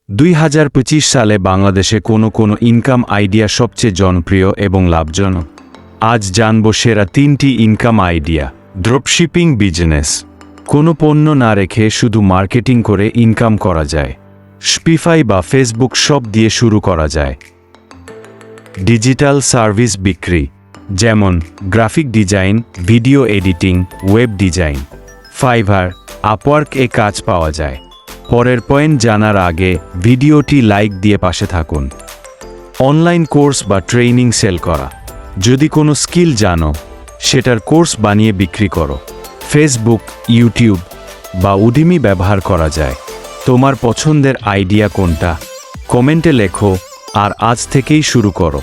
2025 সালে বাংলাদেশে কোন ইনকাম আইডিয়া সবচেয়ে জনপ্রিয় এবং লাভজনক। আজ জানব সেরা 3টি ইনকাম আইডিয়া। Dropshipping business. কোনো পণ্য না রেখে শুধু মার্কেটিং করে ইনকাম করা যায়। শপিফাই বা ফেসবুক শপ দিয়ে শুরু করা যায়। ডিজিটাল সার্ভিস বিক্রি, যেমন graphic design, video editing, web design. Fiverr, Upwork এ কাজ পাওয়া যায়। পরের পয়েন্ট জানার আগে ভিডিওটি লাইক দিয়ে পাশে থাকুন। অনলাইন কোর্স বা ট্রেনিং সেল করা। যদি কোনো স্কিল জানো, সেটার কোর্স বানিয়ে বিক্রি করো। ফেসবুক, ইউটিউব বা উডিমি ব্যবহার করা যায়। তোমার পছন্দের আইডিয়া কোনটা? কমেন্টে লেখো আর আজ থেকেই শুরু করো।